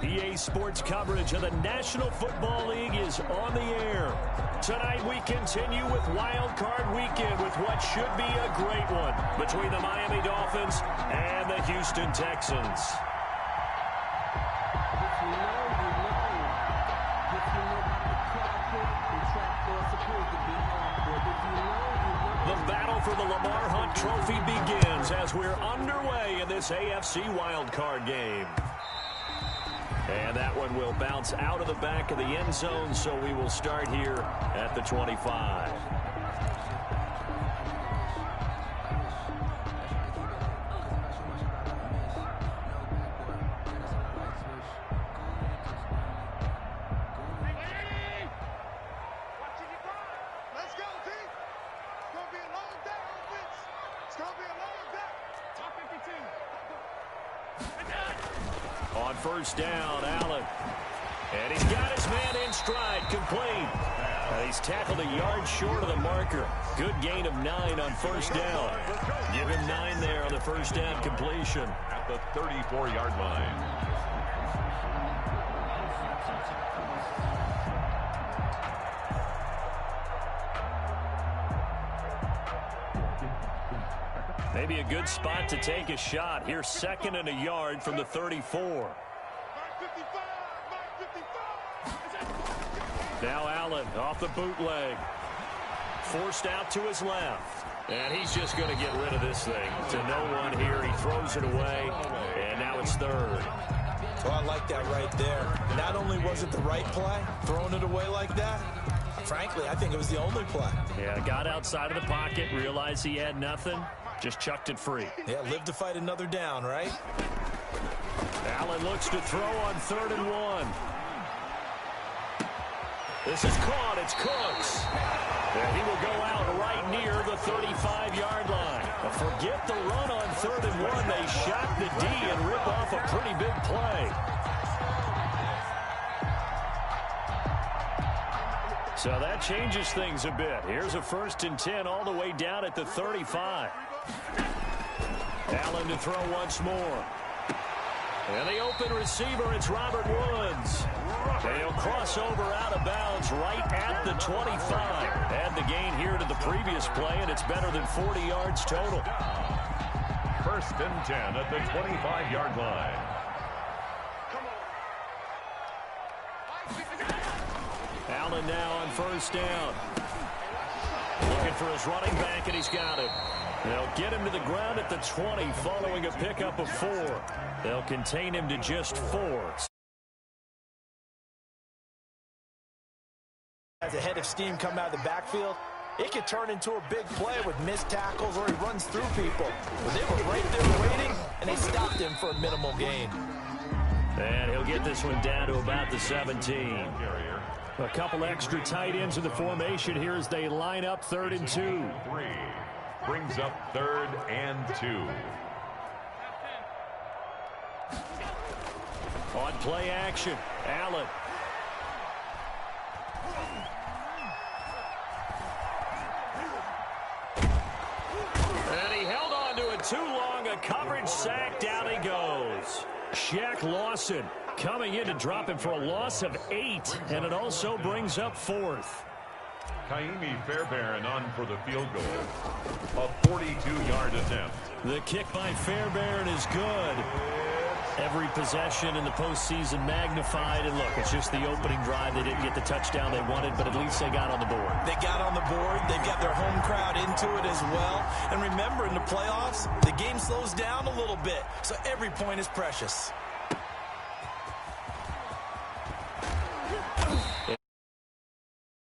EA Sports coverage of the National Football League is on the air. Tonight we continue with Wild Card Weekend with what should be a great one between the Miami Dolphins and the Houston Texans. The battle for the Lamar Hunt Trophy begins as we're underway in this AFC wildcard game. And that one will bounce out of the back of the end zone, so we will start here at the 25. On first down, Allen. And he's got his man in stride, complete. He's tackled a yard short of the marker. Good gain of 9 on first down. Give him 9 there on the first down completion. At the 34-yard line. Maybe a good spot to take a shot. Here's 2nd and a yard from the 34. Now Allen off the bootleg. Forced out to his left. And he's just going to get rid of this thing. To no one here. He throws it away. And now it's 3rd. So I like that right there. Not only was it the right play, throwing it away like that, frankly, I think it was the only play. Yeah, got outside of the pocket, realized he had nothing. Just chucked it free. Yeah, live to fight another down, right? Allen looks to throw on 3rd and 1. This is caught. It's Cooks. And he will go out right near the 35-yard line. But forget the run on 3rd and 1. They shot the D and rip off a pretty big play. So that changes things a bit. Here's a 1st and 10 all the way down at the 35. Allen to throw once more. And the open receiver, it's Robert Woods. They'll cross over out of bounds right at the 25. Add the gain here to the previous play, and it's better than 40 yards total. 1st and 10 at the 25-yard line. Allen now on first down. Looking for his running back, and he's got it. They'll get him to the ground at the 20 following a pickup of 4. They'll contain him to just 4. As a head of steam come out of the backfield, it could turn into a big play with missed tackles or he runs through people. But they were right there waiting, and they stopped him for a minimal gain. And he'll get this one down to about the 17. A couple extra tight ends in the formation here as they line up 3rd and 2. 3 brings up 3rd and 2. On play action, Allen. And he held on to it too long. A coverage sack. Down he goes. Shaq Lawson coming in to drop him for a loss of 8. And it also brings up 4th. Kaimi Fairbairn on for the field goal. A 42-yard attempt. The kick by Fairbairn is good. Every possession in the postseason magnified. And look, it's just the opening drive. They didn't get the touchdown they wanted, but at least they got on the board. They got on the board. They've got their home crowd into it as well. And remember, in the playoffs, the game slows down a little bit, so every point is precious.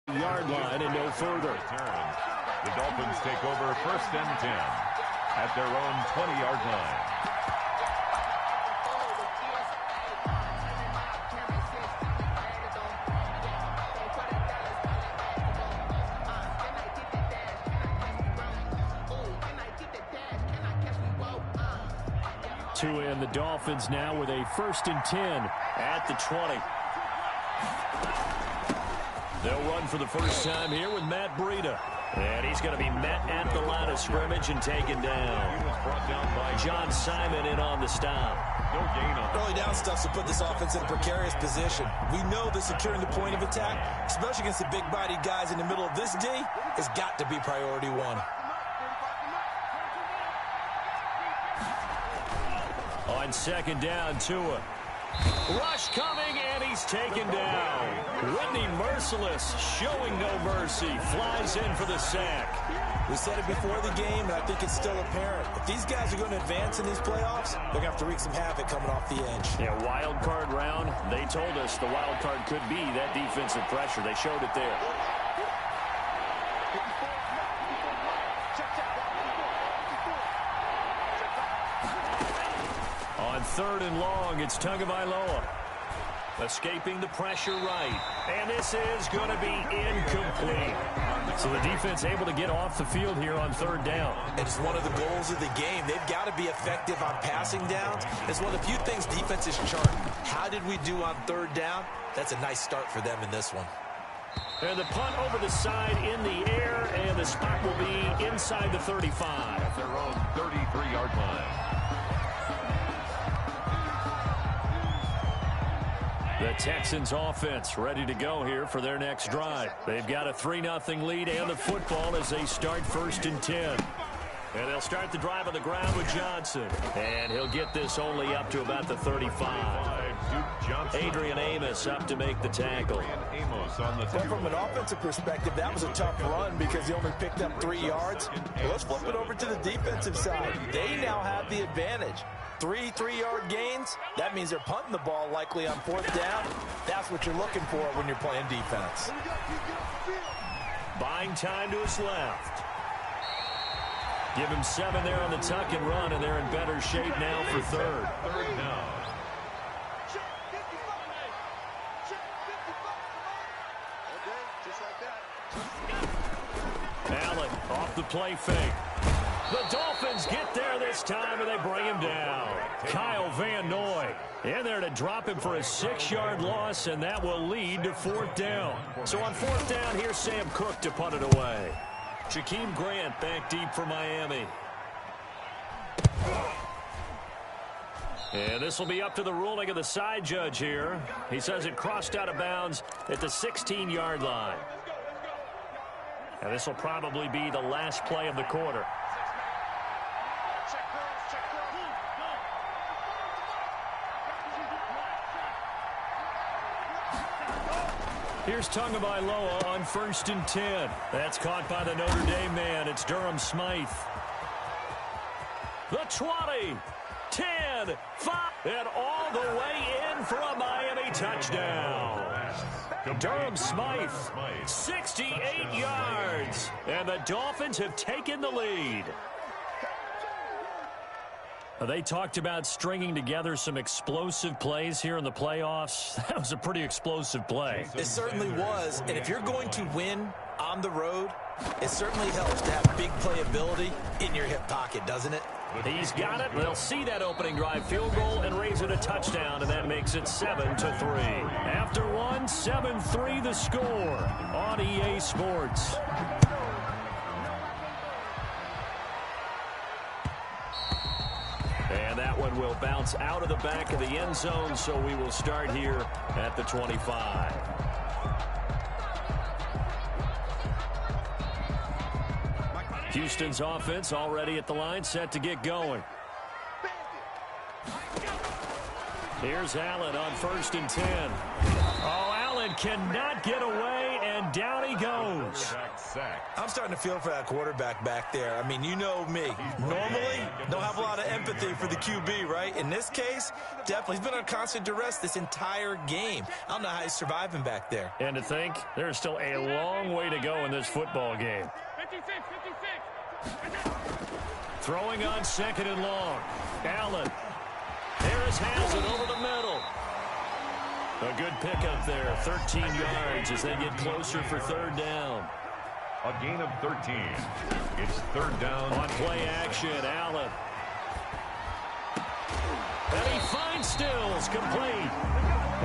Yard line and no further. The Dolphins take over 1st and 10 at their own 20-yard line. Two in, the Dolphins now with a 1st and 10 at the 20. They'll run for the first time here with Matt Breida. And he's going to be met at the line of scrimmage and taken down. He was brought down by John Simon in on the stop. no gain on Early down stuff to put this offense in a precarious position. We know that securing the point of attack, especially against the big-bodied guys in the middle of this D, has got to be priority one. On second down, Tua. Rush coming, and he's taken down. Whitney Merciless showing no mercy. Flies in for the sack. We said it before the game, and I think it's still apparent. If these guys are going to advance in these playoffs, they're going to have to wreak some havoc coming off the edge. Yeah, wild card round. They told us the wild card could be that defensive pressure. They showed it there. On third and long, it's Tagovailoa. Escaping the pressure right. And this is going to be incomplete. So the defense able to get off the field here on third down. It's one of the goals of the game. They've got to be effective on passing downs. It's one of the few things defenses chart. How did we do on third down? That's a nice start for them in this one. And the punt over the side in the air, and the spot will be inside the 35. at their own 33-yard line. The Texans offense ready to go here for their next drive. They've got a 3-0 lead and the football as they start 1st and 10. And they'll start the drive on the ground with Johnson. And he'll get this only up to about the 35. Adrian Amos up to make the tackle. Amos on the But from an offensive perspective, that was a tough run because he only picked up 3 yards. Well, let's flip it over to the defensive side. They now have the advantage. 3 3-yard gains. That means they're punting the ball likely on 4th down. That's what you're looking for when you're playing defense. Buying time to his left. Give him 7 there on the tuck and run, and they're in better shape now for third. third down. Allen off the play fake. The Dolphins get there this time, and they bring him down. Kyle Van Noy in there to drop him for a 6-yard loss, and that will lead to 4th down. So on 4th down, here's Sam Cook to punt it away. Jakeem Grant back deep for Miami. And this will be up to the ruling of the side judge here. He says it crossed out of bounds at the 16-yard line. And this will probably be the last play of the quarter. Here's Tagovailoa on 1st and 10. That's caught by the Notre Dame man. It's Durham Smythe. The 20, 10, 5, and all the way in for a Miami touchdown. Durham Smythe, 68 yards, and the Dolphins have taken the lead. They talked about stringing together some explosive plays here in the playoffs. That was a pretty explosive play. It certainly was, and if you're going to win on the road, it certainly helps to have big playability in your hip pocket, doesn't it? He's got it. They'll see that opening drive field goal and raise it a touchdown, and that makes it 7-3. After one, 7-3 the score on EA Sports. And that one will bounce out of the back of the end zone, so we will start here at the 25. Houston's offense already at the line, set to get going. Here's Allen on 1st and 10. Oh, Allen cannot get away, and down he goes. I'm starting to feel for that quarterback back there. I mean, you know me. Normally, don't have a lot of empathy for the QB, right? In this case, definitely. He's been on constant duress this entire game. I don't know how he's surviving back there. And to think, there's still a long way to go in this football game. 56. Throwing on 2nd and long. Allen. Harris has it over the middle. A good pickup there. 13 yards as they get closer for 3rd down. A gain of 13. It's 3rd down. On play action, Allen. And he finds Stills, complete.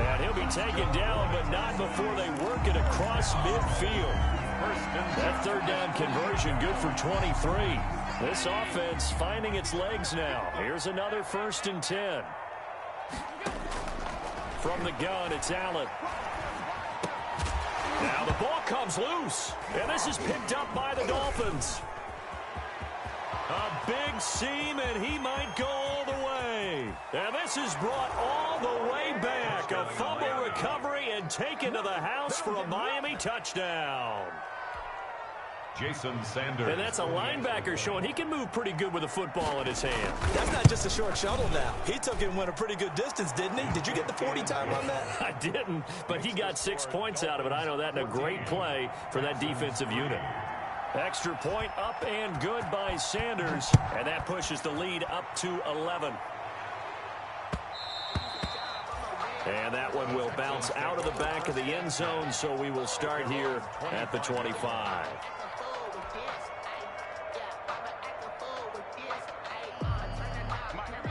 And he'll be taken down, but not before they work it across midfield. That third down conversion good for 23. This offense finding its legs now. Here's another 1st and 10. From the gun, it's Allen. Now the ball comes loose, and this is picked up by the Dolphins. A big seam, and he might go all the way. And this is brought all the way back. A fumble recovery and taken to the house for a Miami touchdown. Jason Sanders. And that's a linebacker showing he can move pretty good with a football in his hand. That's not just a short shuttle now. He took it and went a pretty good distance, didn't he? Did you get the 40 time on that? I didn't, but he got 6 points out of it. I know that, and a great play for that defensive unit. Extra point up and good by Sanders, and that pushes the lead up to 11. And that one will bounce out of the back of the end zone, so we will start here at the 25.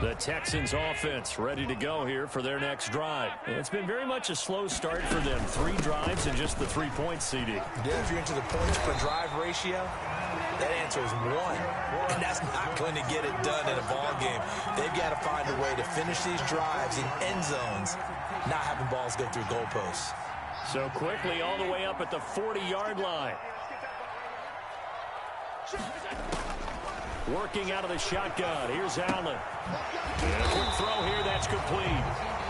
The Texans offense ready to go here for their next drive. It's been very much a slow start for them. 3 drives and just the 3 points, CD. Yeah, if you're into the points per drive ratio, that answer is 1. And that's not going to get it done in a ball game. They've got to find a way to finish these drives in end zones, not having balls go through goalposts. So quickly all the way up at the 40-yard line. Working out of the shotgun. Here's Allen. And a quick throw here. That's complete.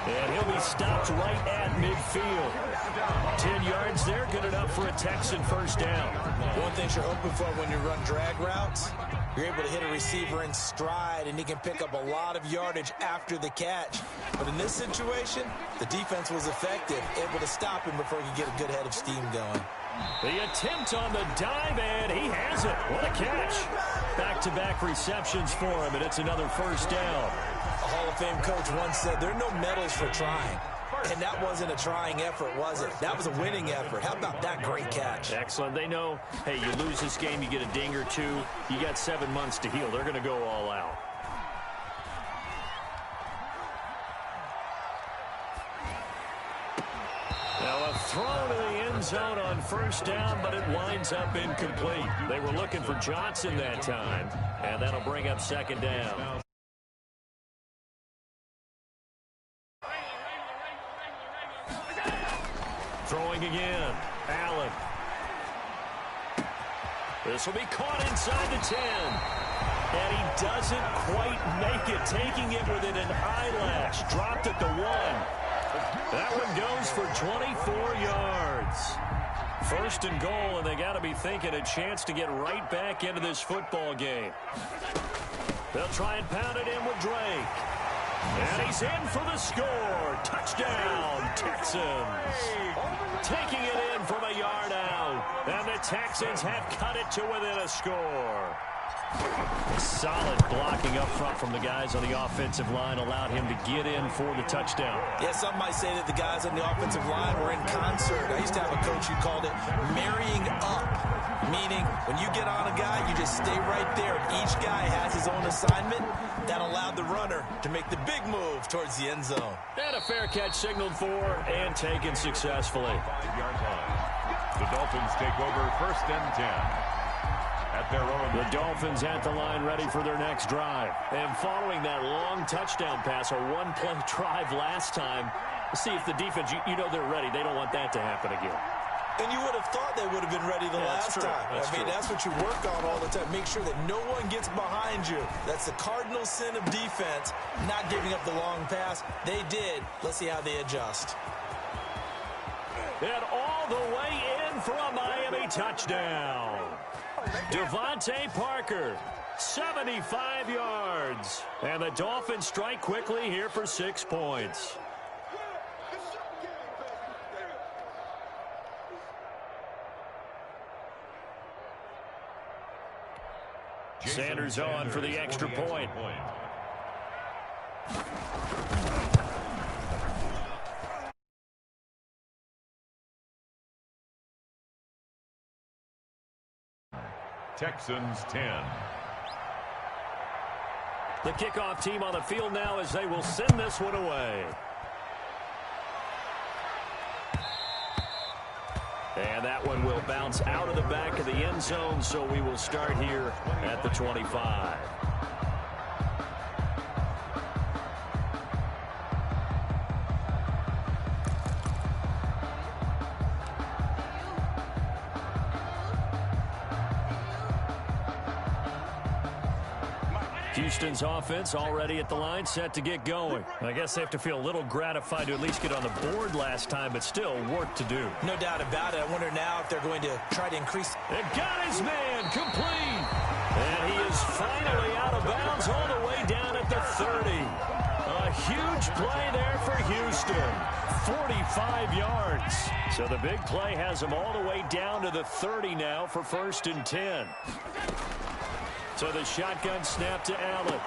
And he'll be stopped right at midfield. 10 yards there. Good enough for a Texan first down. One thing you're hoping for when you run drag routes, you're able to hit a receiver in stride, and he can pick up a lot of yardage after the catch. But in this situation, the defense was effective, able to stop him before he could get a good head of steam going. The attempt on the dive, and he has it. What a catch. Back-to-back receptions for him, and it's another first down. A Hall of Fame coach once said, there are no medals for trying. And that wasn't a trying effort, was it? That was a winning effort. How about that great catch? Excellent. They know, hey, you lose this game, you get a ding or two. You got 7 months to heal. They're going to go all out. Now a throw to the end zone on first down, but it winds up incomplete. They were looking for Johnson that time, and that'll bring up second down. Throwing again. Allen. This will be caught inside the 10. And he doesn't quite make it, taking it within an eyelash. Dropped at the 1. That one goes for 24 yards. First and goal, and they got to be thinking a chance to get right back into this football game. They'll try and pound it in with Drake. And he's in for the score. Touchdown, Texans. Taking it in from a yard out. And the Texans have cut it to within a score. Solid blocking up front from the guys on the offensive line allowed him to get in for the touchdown. Yeah, some might say that the guys on the offensive line were in concert. I used to have a coach who called it marrying up, meaning when you get on a guy, you just stay right there. Each guy has his own assignment. That allowed the runner to make the big move towards the end zone. And a fair catch signaled for and taken successfully. 5-yard line. The Dolphins take over 1st and 10. At their own. The Dolphins at the line ready for their next drive. And following that long touchdown pass, a one-play drive last time, see if the defense, you know they're ready. They don't want that to happen again. And you would have thought they would have been ready the last time. I mean, that's what you work on all the time. Make sure that no one gets behind you. That's the cardinal sin of defense, not giving up the long pass. They did. Let's see how they adjust. And all the way in for a Miami touchdown. Devontae Parker, 75 yards. And the Dolphins strike quickly here for 6 points. Sanders on for the extra point. Texans 10. The kickoff team on the field now as they will send this one away. And that one will will bounce out of the back of the end zone, so we will start here at the 25. Houston's offense already at the line, set to get going. I guess they have to feel a little gratified to at least get on the board last time, but still work to do. No doubt about it. I wonder now if they're going to try to increase. It got his man complete. And he is finally out of bounds all the way down at the 30. A huge play there for Houston. 45 yards. So the big play has him all the way down to the 30 now for 1st and 10. So the shotgun snap to Allen.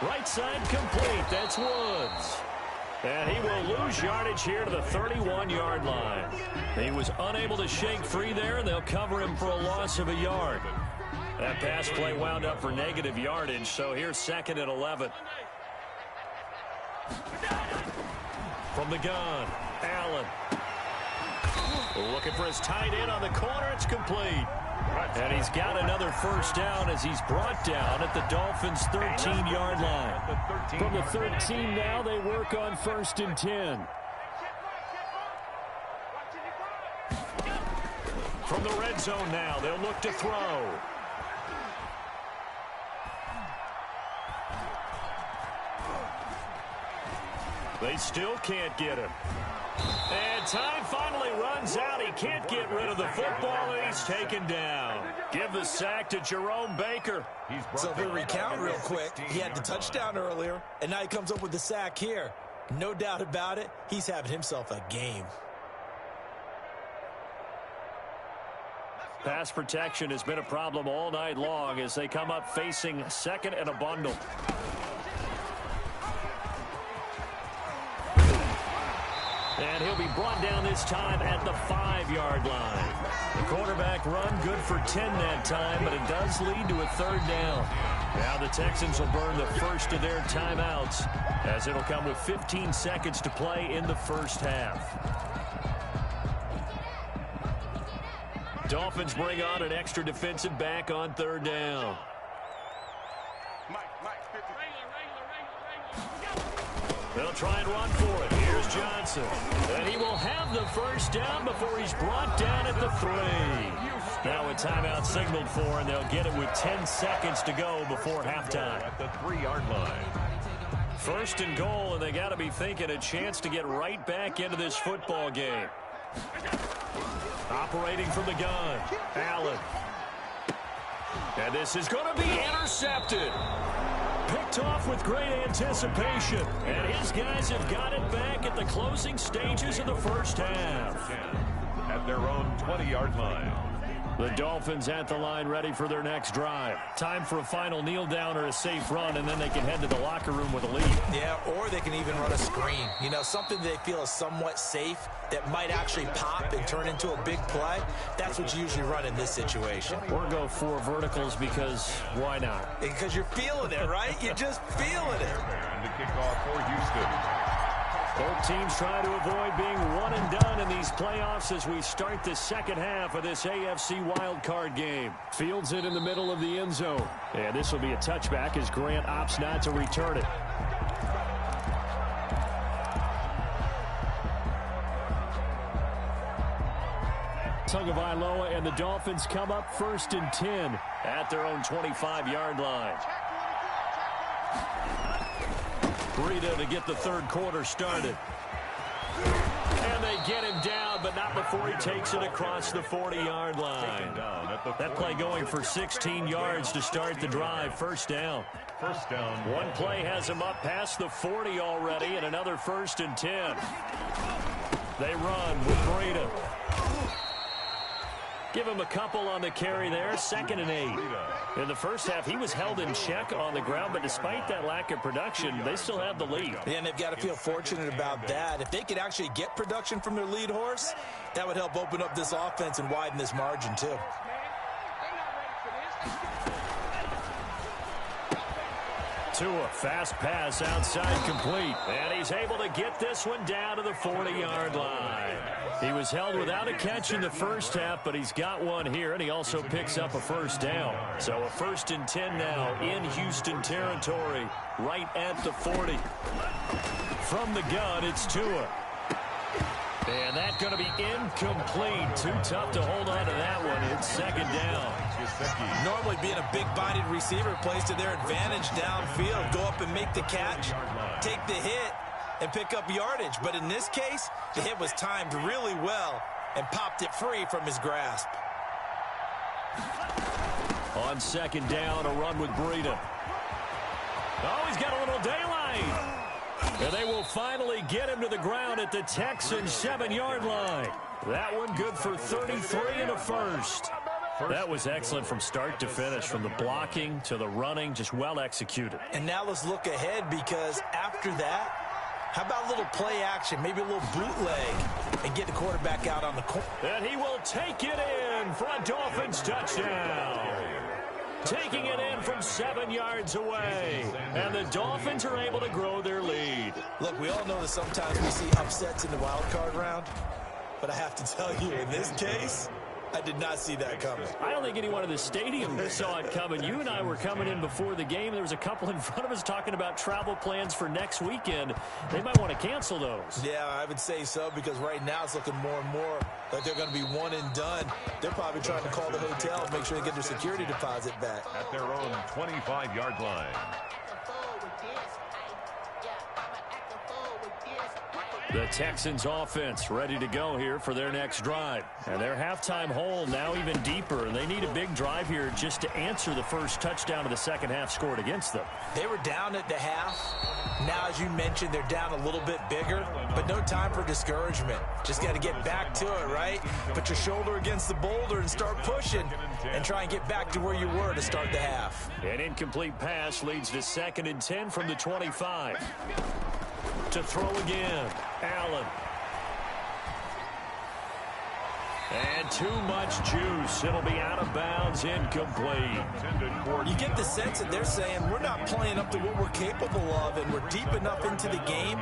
Right side complete. That's Woods. And he will lose yardage here to the 31-yard line. He was unable to shake free there, and they'll cover him for a loss of a yard. That pass play wound up for negative yardage, so here's 2nd and 11. From the gun, Allen. Looking for his tight end on the corner. It's complete. And he's got another 1st down as he's brought down at the Dolphins' 13-yard line. From the 13 now, they work on 1st and 10. From the red zone now, they'll look to throw. They still can't get him. And time finally runs out. He can't get rid of the football, and he's taken down. Give the sack to Jerome Baker. So if we recount real quick, he had the touchdown earlier, and now he comes up with the sack here. No doubt about it, he's having himself a game. Pass protection has been a problem all night long as they come up facing 2nd and a bundle. And he'll be brought down this time at the 5-yard line. The quarterback run good for 10 that time, but it does lead to a 3rd down. Now the Texans will burn the first of their timeouts as it'll come with 15 seconds to play in the 1st half. Dolphins bring on an extra defensive back on 3rd down. They'll try and run for it. Here's Johnson. And he will have the 1st down before he's brought down at the 3. Now a timeout signaled for, and they'll get it with 10 seconds to go before halftime. At the 3-yard line. 1st and goal, and they got to be thinking a chance to get right back into this football game. Operating from the gun, Allen. And this is going to be intercepted. Picked off with great anticipation. And his guys have got it back at the closing stages of the 1st half. At their own 20-yard line. The Dolphins at the line ready for their next drive. Time for a final kneel down or a safe run, and then they can head to the locker room with a lead. Yeah, or they can even run a screen. You know, something they feel is somewhat safe that might actually pop and turn into a big play. That's what you usually run in this situation. Or go 4 verticals because why not? Because you're feeling it, right? You're just feeling it. And the kickoff for Houston. Both teams trying to avoid being one and done in these playoffs as we start the 2nd half of this AFC wildcard game. Fields it in the middle of the end zone. And this will be a touchback as Grant opts not to return it. Tagovailoa and the Dolphins come up 1st and 10 at their own 25-yard line. Breida to get the 3rd quarter started. And they get him down, but not before he takes it across the 40-yard line. That play going for 16 yards to start the drive. 1st down. 1st down. One play has him up past the 40 already, and another 1st and 10. They run with Breida. Give him a couple on the carry there. 2nd and 8. In the 1st half, he was held in check on the ground, but despite that lack of production, they still have the lead. Yeah, and they've got to feel fortunate about that. If they could actually get production from their lead horse, that would help open up this offense and widen this margin, too. Tua, fast pass outside complete. And he's able to get this one down to the 40-yard line. He was held without a catch in the first half, but he's got one here, and he also picks up a first down. So a 1st and 10 now in Houston territory, right at the 40. From the gun, it's Tua. And that's going to be incomplete. Too tough to hold on to that one. It's 2nd down. Normally being a big-bodied receiver plays to their advantage downfield. Go up and make the catch, take the hit, and pick up yardage. But in this case, the hit was timed really well and popped it free from his grasp. On 2nd down, a run with Breida. Oh, he's got a little daylight. And they will finally get him to the ground at the Texans' 7-yard line. That one good for 33 and a first. That was excellent from start to finish, from the blocking to the running, just well executed. And now let's look ahead, because after that, how about a little play action, maybe a little bootleg, and get the quarterback out on the corner. And he will take it in for a Dolphins touchdown. Taking it in from 7 yards away. And the Dolphins are able to grow their lead. Look, we all know that sometimes we see upsets in the wild card round. But I have to tell you, in this case, I did not see that coming. I don't think anyone in the stadium saw it coming. You and I were coming in before the game. There was a couple in front of us talking about travel plans for next weekend. They might want to cancel those. Yeah, I would say so, because right now it's looking more and more like they're going to be one and done. They're probably trying to call the hotel and make sure they get their security deposit back. At their own 25-yard line. The Texans offense ready to go here for their next drive. And their halftime hole now even deeper. And they need a big drive here just to answer the first touchdown of the second half scored against them. They were down at the half. Now, as you mentioned, they're down a little bit bigger, but no time for discouragement. Just got to get back to it, right? Put your shoulder against the boulder and start pushing and try and get back to where you were to start the half. An incomplete pass leads to 2nd and 10 from the 25. To throw again, Allen. And too much juice. It'll be out of bounds, incomplete. You get the sense that they're saying we're not playing up to what we're capable of, and we're deep enough into the game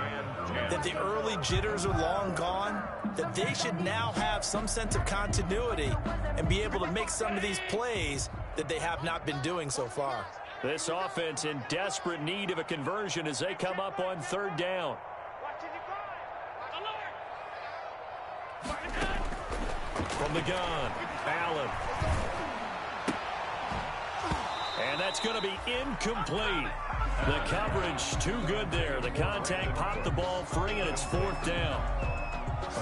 that the early jitters are long gone, that they should now have some sense of continuity and be able to make some of these plays that they have not been doing so far. This offense in desperate need of a conversion as they come up on 3rd down. From the gun, Allen. And that's going to be incomplete. The coverage too good there. The contact popped the ball free, and it's 4th down.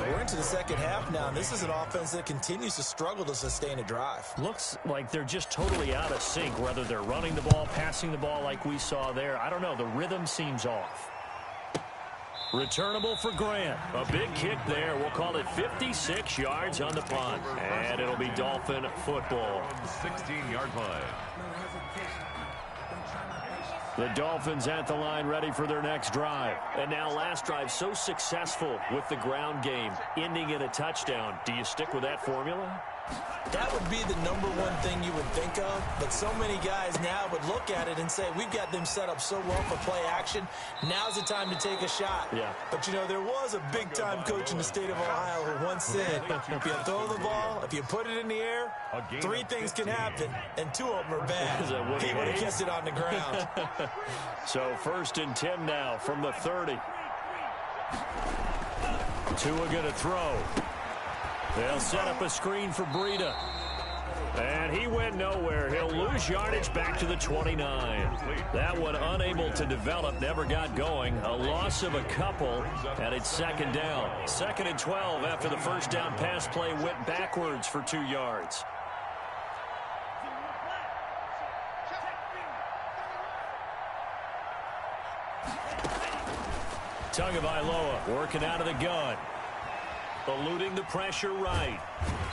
We're into the second half now, and this is an offense that continues to struggle to sustain a drive. Looks like they're just totally out of sync, whether they're running the ball, passing the ball like we saw there. I don't know. The rhythm seems off. Returnable for Grant. A big kick there. We'll call it 56 yards on the punt. And it'll be Dolphin football. 16-yard line. The Dolphins at the line ready for their next drive. And now last drive so successful with the ground game, ending in a touchdown. Do you stick with that formula? That would be the #1 thing you would think of, but so many guys now would look at it and say, we've got them set up so well for play action. Now's the time to take a shot. Yeah. But, you know, there was a big-time coach in the state of Ohio who once said, if you throw the ball, if you put it in the air, 3 things can happen, and 2 of them are bad. He would have kept it on the ground. So 1st and 10 now from the 30. Tua going to throw. They'll set up a screen for Breida. And he went nowhere. He'll lose yardage back to the 29. That one unable to develop, never got going. A loss of a couple, and it's 2nd down. 2nd and 12 after the first down pass play went backwards for 2 yards. Tagovailoa working out of the gun. Eluding the pressure right.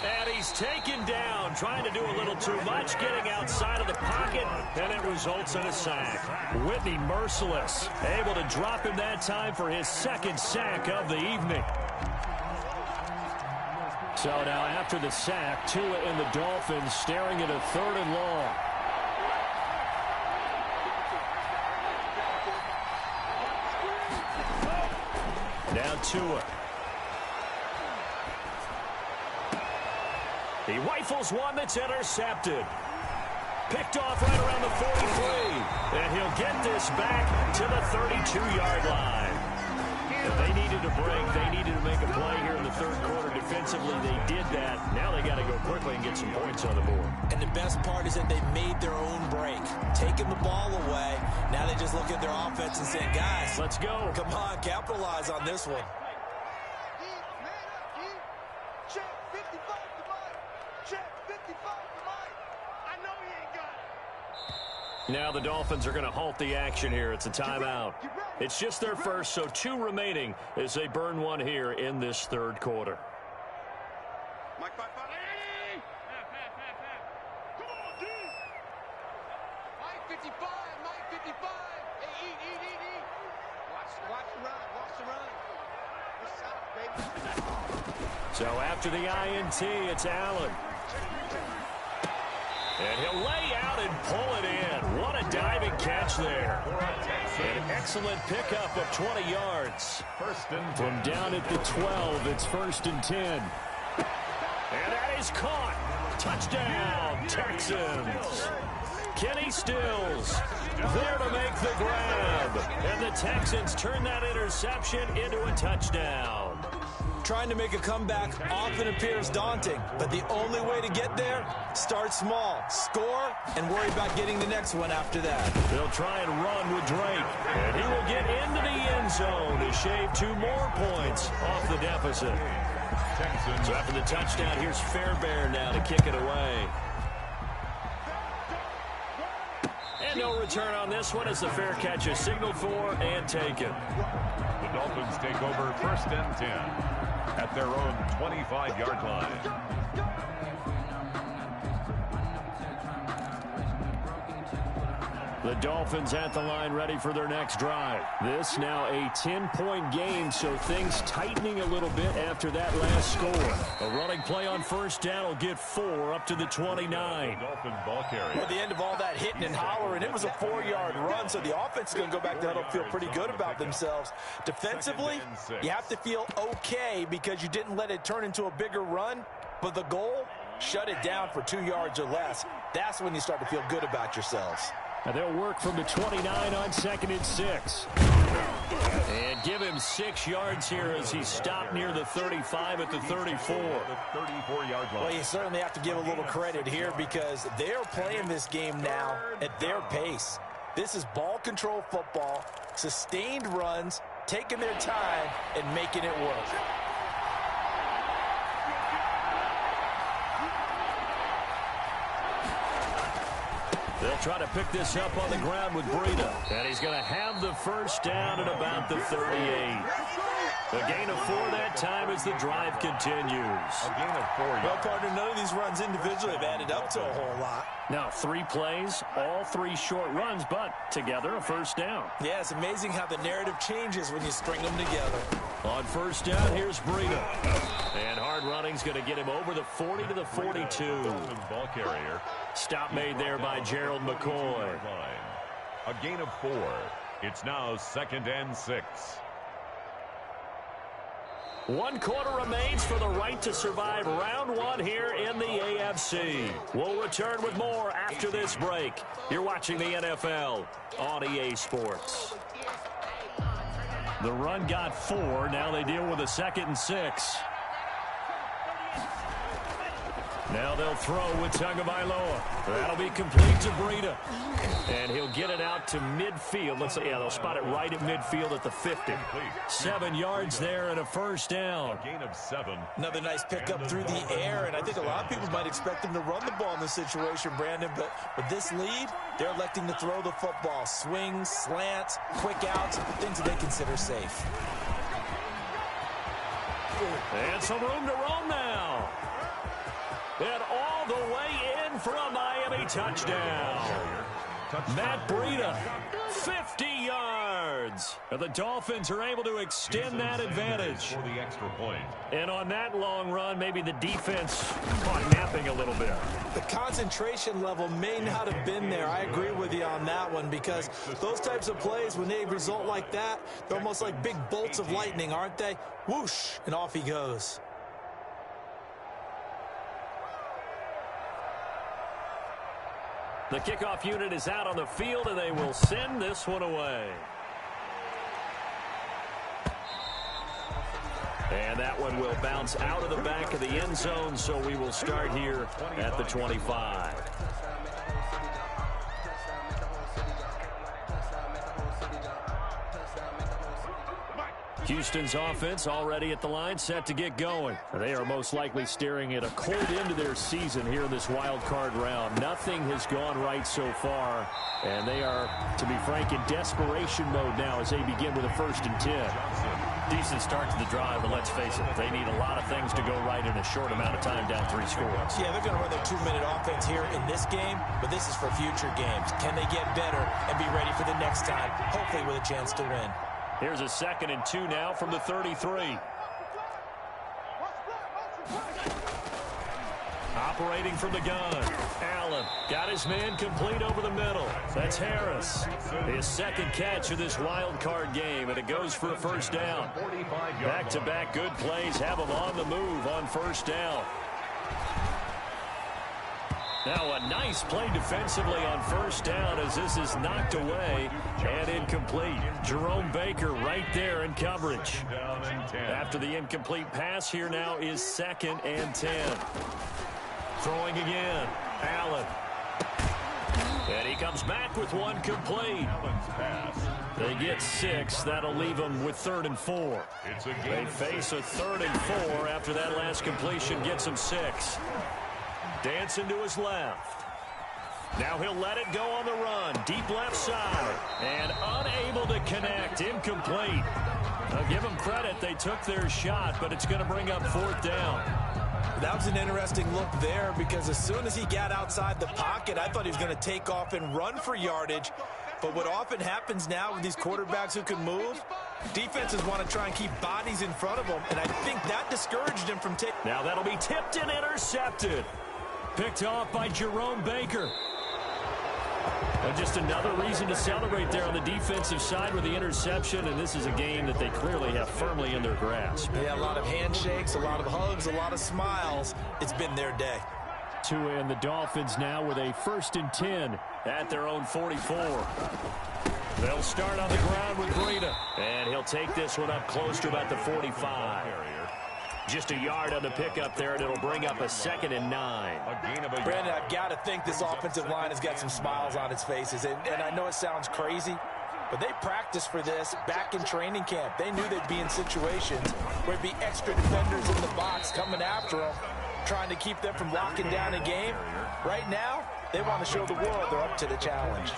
And he's taken down, trying to do a little too much, getting outside of the pocket, and it results in a sack. Whitney merciless, able to drop him that time for his 2nd sack of the evening. So now after the sack, Tua and the Dolphins staring at a 3rd and long. Tua. He rifles one that's intercepted. Picked off right around the 43. And he'll get this back to the 32-yard line. If they needed to break, they needed to make a play here in the third quarter. Defensively, they did that. Now they got to go quickly and get some points on the board. And the best part is that they made their own break. Taking the ball away. Now they just look at their offense and say, guys, let's go. Come on, capitalize on this one. Now the Dolphins are going to halt the action here. It's a timeout. It's just their first, so 2 remaining as they burn one here in this third quarter. Come on, dude. Mike 55, Mike 55. Hey, eat. Watch the run. What's up, baby? So after the INT, it's Allen. And he'll lay out and pull it in. What a diving catch there. An excellent pickup of 20 yards. From down at the 12, it's 1st and 10. And that is caught. Touchdown, Texans. Kenny Stills there to make the grab. And the Texans turn that interception into a touchdown. Trying to make a comeback often appears daunting, but the only way to get there, start small, score, and worry about getting the next one after that. They'll try and run with Drake, and he will get into the end zone to shave 2 more points off the deficit. So after the touchdown, here's Fairbairn now to kick it away. And no return on this one as the fair catch is signaled for and taken. The Dolphins take over 1st and 10 at their own 25-yard line. The Dolphins at the line ready for their next drive. This now a 10-point game, so things tightening a little bit after that last score. A running play on 1st down will get 4 up to the 29. Dolphin ball carrier. At the end of all that hitting and hollering, it was a 4-yard run, so the offense is going to go back to huddle, feel pretty good about themselves. Defensively, you have to feel okay because you didn't let it turn into a bigger run, but the goal, shut it down for 2 yards or less. That's when you start to feel good about yourselves. Now they'll work from the 29 on 2nd and 6. And give him 6 yards here as he's stopped near the 35 at the 34. The 34-yard line. Well, you certainly have to give a little credit here because they're playing this game now at their pace. This is ball control football, sustained runs, taking their time and making it work. They'll try to pick this up on the ground with Breida. And he's going to have the 1st down at about the 38. A gain of 4 that time as the drive continues. A gain of 4 yards. Well, partner, none of these runs individually have added up to a whole lot. Now 3 plays, all 3 short runs, but together a 1st down. Yeah, it's amazing how the narrative changes when you string them together. On 1st down, here's Breida. And hard running's going to get him over the 40 to the 42. Dolphin ball carrier. Stop made there by Gerald McCoy. A gain of 4. It's now 2nd and 6. 1 quarter remains for the right to survive round 1 here in the AFC. We'll return with more after this break. You're watching the NFL on EA Sports. The run got 4. Now they deal with a 2nd and 6. Now they'll throw with Tagovailoa. That'll be complete to Breida. And he'll get it out to midfield. Let's say, yeah, they'll spot it right at midfield at the 50. 7 yards there and a 1st down. A gain of 7. Another nice pickup through the air, and I think a lot of people might expect them to run the ball in this situation, Brandon, but with this lead, they're electing to throw the football. Swings, slants, quick outs, things that they consider safe. And some room to roam now. And all the way in for a Miami touchdown. Matt Breida, 50 yards. yards. And the Dolphins are able to extend that advantage. For the extra point. And on that long run, maybe the defense caught napping a little bit. The concentration level may not have been there. I agree with you on that one, because those types of plays, when they result like that, they're almost like big bolts of lightning, aren't they? Whoosh, and off he goes. The kickoff unit is out on the field, and they will send this one away. And that one will bounce out of the back of the end zone, so we will start here at the 25. Houston's offense already at the line, set to get going. They are most likely staring at a cold end to their season here in this wild card round. Nothing has gone right so far, and they are, to be frank, in desperation mode now as they begin with a 1st and 10. Decent start to the drive, but let's face it, they need a lot of things to go right in a short amount of time, down 3 scores. Yeah, they're going to run their 2-minute offense here in this game, but this is for future games. Can they get better and be ready for the next time, hopefully with a chance to win? Here's a 2nd and 2 now from the 33. Operating from the gun. Allen got his man complete over the middle. That's Harris. His 2nd catch of this wild card game, and it goes for a 1st down. Back-to-back good plays have him on the move on 1st down. Now a nice play defensively on 1st down as this is knocked away and incomplete. Jerome Baker right there in coverage. After the incomplete pass, here now is 2nd and 10. Throwing again. Allen. And he comes back with one complete. They get 6. That'll leave them with 3rd and 4. They face a 3rd and 4 after that last completion gets them 6. Dancing to his left. Now he'll let it go on the run. Deep left side. And unable to connect. Incomplete. I'll give them credit. They took their shot, but it's going to bring up 4th down. That was an interesting look there, because as soon as he got outside the pocket, I thought he was going to take off and run for yardage. But what often happens now with these quarterbacks who can move, defenses want to try and keep bodies in front of them, and I think that discouraged him from taking. Now that'll be tipped and intercepted. Picked off by Jerome Baker. And just another reason to celebrate there on the defensive side with the interception, and this is a game that they clearly have firmly in their grasp. Yeah, a lot of handshakes, a lot of hugs, a lot of smiles. It's been their day. And the Dolphins now with a 1st and 10 at their own 44. They'll start on the ground with Breida. And he'll take this one up close to about the 45. Just a yard on the pickup there, and it'll bring up a 2nd and 9. Brandon, I've got to think this offensive line has got some smiles on its faces. And I know it sounds crazy, but they practiced for this back in training camp. They knew they'd be in situations where it'd be extra defenders in the box coming after them, trying to keep them from locking down a game. Right now, they want to show the world they're up to the challenge.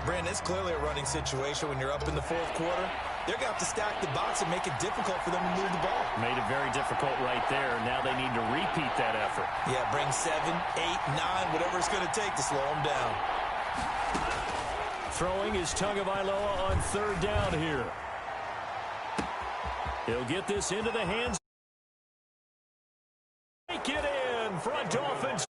Brandon, it's clearly a running situation when you're up in the 4th quarter. They're going to have to stack the box and make it difficult for them to move the ball. Made it very difficult right there. Now they need to repeat that effort. Yeah, bring 7, 8, 9, whatever it's going to take to slow them down. Throwing is Tagovailoa on 3rd down here. He'll get this into the hands. Take it in for a Dolphins.